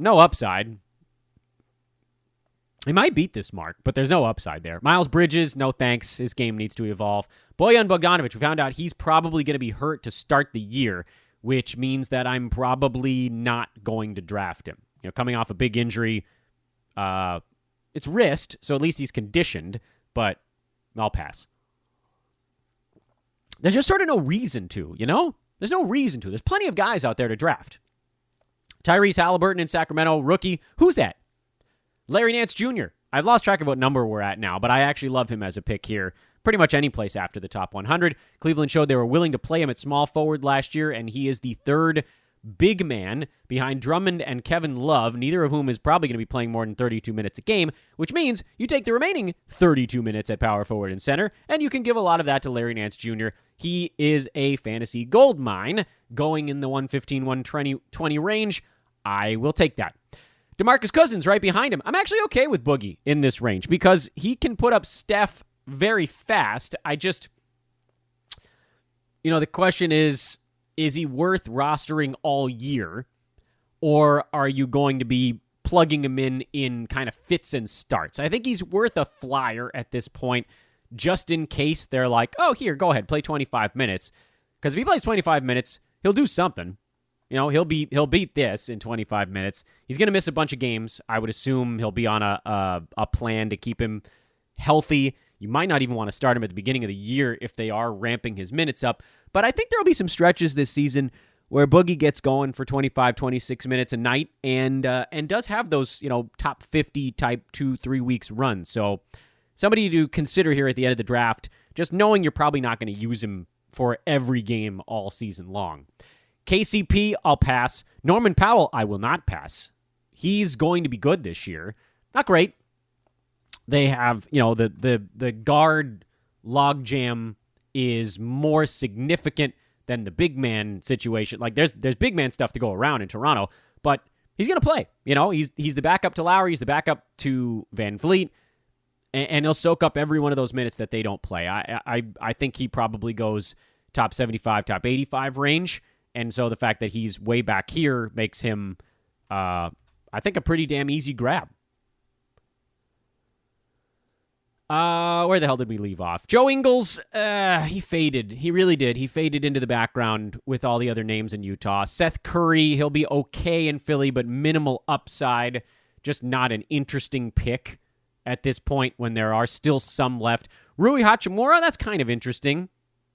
Speaker 2: upside. He might beat this mark, but there's no upside there. Miles Bridges, no thanks. His game needs to evolve. Boyan Boganovic, we found out he's probably going to be hurt to start the year, which means that I'm probably not going to draft him. Coming off a big injury, it's wrist, so at least he's conditioned, but I'll pass. There's just sort of no reason to, There's no reason to. There's plenty of guys out there to draft. Tyrese Halliburton in Sacramento, rookie. Who's that? Larry Nance Jr. I've lost track of what number we're at now, but I actually love him as a pick here. Pretty much any place after the top 100. Cleveland showed they were willing to play him at small forward last year, and he is the third big man behind Drummond and Kevin Love, neither of whom is probably going to be playing more than 32 minutes a game, which means you take the remaining 32 minutes at power forward and center, and you can give a lot of that to Larry Nance Jr. He is a fantasy gold mine going in the 115, 120 range. I will take that. DeMarcus Cousins right behind him. I'm actually okay with Boogie in this range because he can put up Steph very fast. The question is he worth rostering all year, or are you going to be plugging him in kind of fits and starts? I think he's worth a flyer at this point, just in case they're like, oh, here, go ahead, play 25 minutes. Because if he plays 25 minutes, he'll do something. He'll beat this in 25 minutes. He's going to miss a bunch of games. I would assume he'll be on a plan to keep him healthy. You might not even want to start him at the beginning of the year if they are ramping his minutes up. But I think there will be some stretches this season where Boogie gets going for 25, 26 minutes a night and does have those, top 50 type 2-3 weeks run. So somebody to consider here at the end of the draft, just knowing you're probably not going to use him for every game all season long. KCP, I'll pass. Norman Powell, I will not pass. He's going to be good this year. Not great. They have, the guard logjam is more significant than the big man situation. Like there's big man stuff to go around in Toronto, but he's going to play. He's the backup to Lowry, he's the backup to Van Vliet, and he'll soak up every one of those minutes that they don't play. I think he probably goes top 75, top 85 range. And so the fact that he's way back here makes him, I think, a pretty damn easy grab. Where the hell did we leave off? Joe Ingles, he faded. He really did. He faded into the background with all the other names in Utah. Seth Curry, he'll be okay in Philly, but minimal upside. Just not an interesting pick at this point when there are still some left. Rui Hachimura, that's kind of interesting.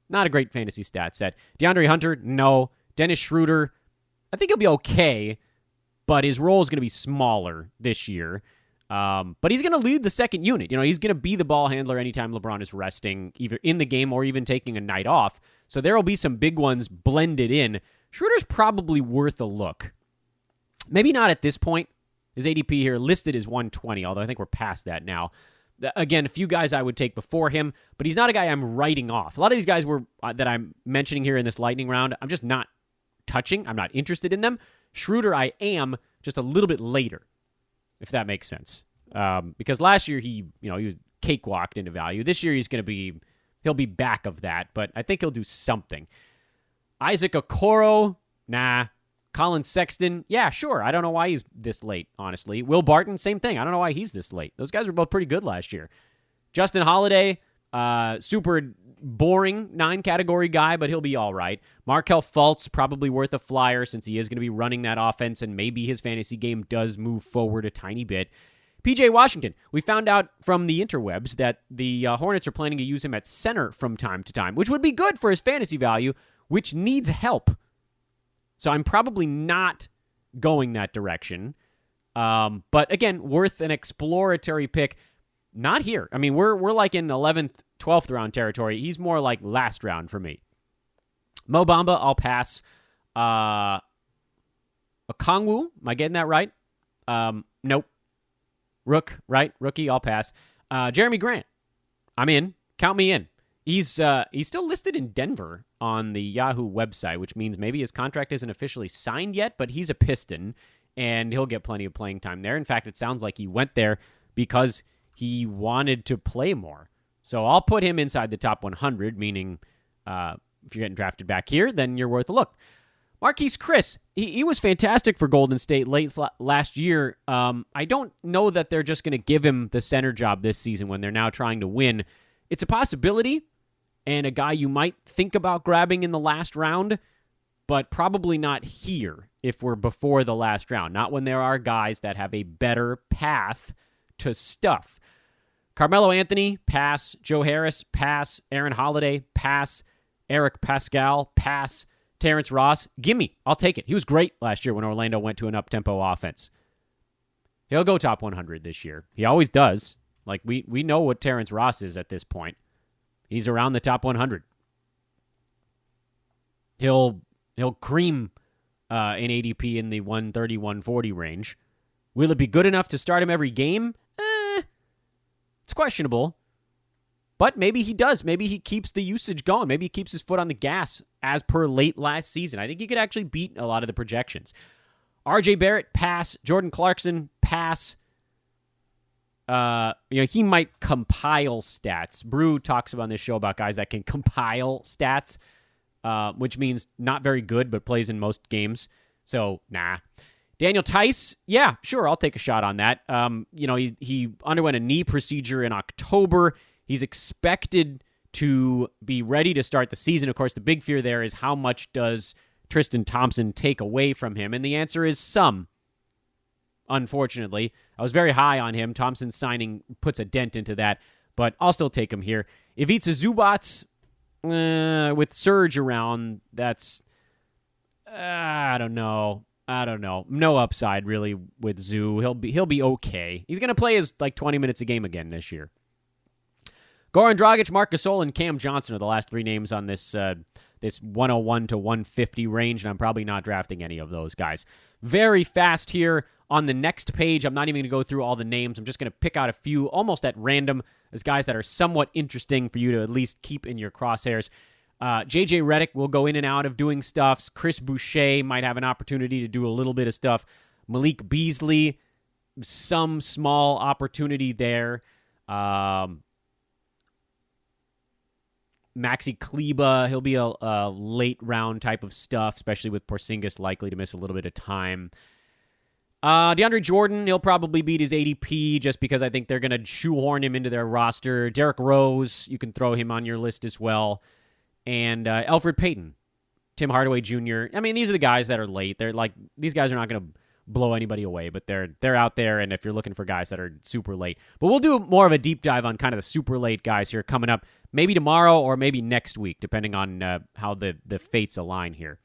Speaker 2: Not a great fantasy stat set. DeAndre Hunter, no. Dennis Schroeder, I think he'll be okay, but his role is going to be smaller this year. But he's going to lead the second unit. He's going to be the ball handler anytime LeBron is resting, either in the game or even taking a night off. So there will be some big ones blended in. Schroeder's probably worth a look. Maybe not at this point. His ADP here listed is 120, although I think we're past that now. Again, a few guys I would take before him, but he's not a guy I'm writing off. A lot of these guys that I'm mentioning here in this lightning round, I'm just not touching. I'm not interested in them. Schroeder, I am, just a little bit later, if that makes sense. Because last year he was cakewalked into value. This year he'll be back of that, but I think he'll do something. Isaac Okoro, nah. Colin Sexton, yeah, sure. I don't know why he's this late, honestly. Will Barton, same thing. I don't know why he's this late. Those guys were both pretty good last year. Justin Holiday, super boring 9-category guy, but he'll be all right. Markelle Fultz, probably worth a flyer since he is going to be running that offense, and maybe his fantasy game does move forward a tiny bit. PJ Washington, we found out from the interwebs that the Hornets are planning to use him at center from time to time, which would be good for his fantasy value, which needs help. So I'm probably not going that direction. But again, worth an exploratory pick. Not here. I mean, we're like in 11th, 12th round territory. He's more like last round for me. Mo Bamba, I'll pass. Okongwu, am I getting that right? Nope. Rookie, I'll pass. Jeremy Grant, I'm in. Count me in. He's still listed in Denver on the Yahoo website, which means maybe his contract isn't officially signed yet, but he's a Piston, and he'll get plenty of playing time there. In fact, it sounds like he went there because he wanted to play more. So I'll put him inside the top 100, meaning if you're getting drafted back here, then you're worth a look. Marquis Chris, he was fantastic for Golden State late last year. I don't know that they're just going to give him the center job this season when they're now trying to win. It's a possibility, and a guy you might think about grabbing in the last round, but probably not here if we're before the last round. Not when there are guys that have a better path to stuff. Carmelo Anthony, pass. Joe Harris, pass. Aaron Holiday, pass. Eric Pascal, pass. Terrence Ross, gimme. I'll take it. He was great last year when Orlando went to an up-tempo offense. He'll go top 100 this year. He always does. Like, we know what Terrence Ross is at this point. He's around the top 100. He'll cream in ADP in the 130, 140 range. Will it be good enough to start him every game? It's questionable. But maybe he does. Maybe he keeps the usage going. Maybe he keeps his foot on the gas as per late last season. I think he could actually beat a lot of the projections. RJ Barrett, pass. Jordan Clarkson, pass. He might compile stats. Brew talks about on this show about guys that can compile stats, which means not very good, but plays in most games. So, nah. Daniel Tice, yeah, sure, I'll take a shot on that. He underwent a knee procedure in October. He's expected to be ready to start the season. Of course, the big fear there is how much does Tristan Thompson take away from him? And the answer is some, unfortunately. I was very high on him. Thompson's signing puts a dent into that, but I'll still take him here. Ivica Zubac, with Surge around, that's, I don't know. No upside, really, with Zoo. He'll be okay. He's going to play his 20 minutes a game again this year. Goran Dragic, Marc Gasol, and Cam Johnson are the last three names on this 101 to 150 range, and I'm probably not drafting any of those guys. Very fast here on the next page. I'm not even going to go through all the names. I'm just going to pick out a few almost at random as guys that are somewhat interesting for you to at least keep in your crosshairs. JJ Redick will go in and out of doing stuff. Chris Boucher might have an opportunity to do a little bit of stuff. Malik Beasley, some small opportunity there. Maxi Kleba, he'll be a late round type of stuff, especially with Porzingis likely to miss a little bit of time. DeAndre Jordan, he'll probably beat his ADP just because I think they're going to shoehorn him into their roster. Derrick Rose, you can throw him on your list as well. And Elfrid Payton, Tim Hardaway Jr. I mean, these are the guys that are late. They're these guys are not going to blow anybody away, but they're out there, and if you're looking for guys that are super late. But we'll do more of a deep dive on kind of the super late guys here coming up, maybe tomorrow or maybe next week, depending on how the fates align here.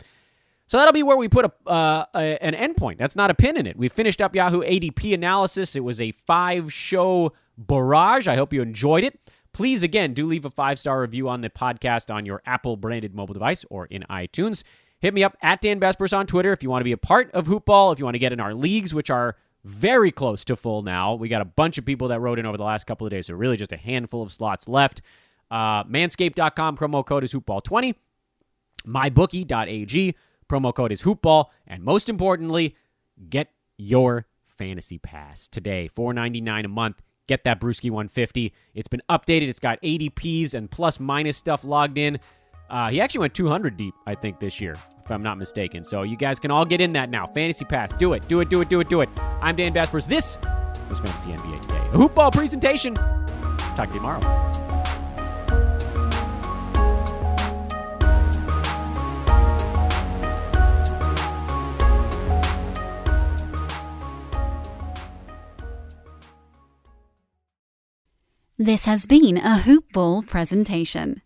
Speaker 2: So that'll be where we put an endpoint. That's not a pin in it. We finished up Yahoo ADP analysis. It was a 5-show barrage. I hope you enjoyed it. Please, again, do leave a 5-star review on the podcast on your Apple-branded mobile device or in iTunes. Hit me up at Dan Vespers on Twitter if you want to be a part of Hoopball, if you want to get in our leagues, which are very close to full now. We got a bunch of people that wrote in over the last couple of days, so really just a handful of slots left. Manscaped.com, promo code is Hoopball20. MyBookie.ag, promo code is Hoopball. And most importantly, get your fantasy pass today, $4.99 a month. Get that Brewski 150. It's been updated. It's got ADPs and plus-minus stuff logged in. He actually went 200 deep, I think, this year, if I'm not mistaken. So you guys can all get in that now. Fantasy Pass. Do it. Do it. Do it. Do it. Do it. I'm Dan Vespers. This was Fantasy NBA Today. A Hoopball presentation. Talk to you tomorrow.
Speaker 1: This has been a Hoopball presentation.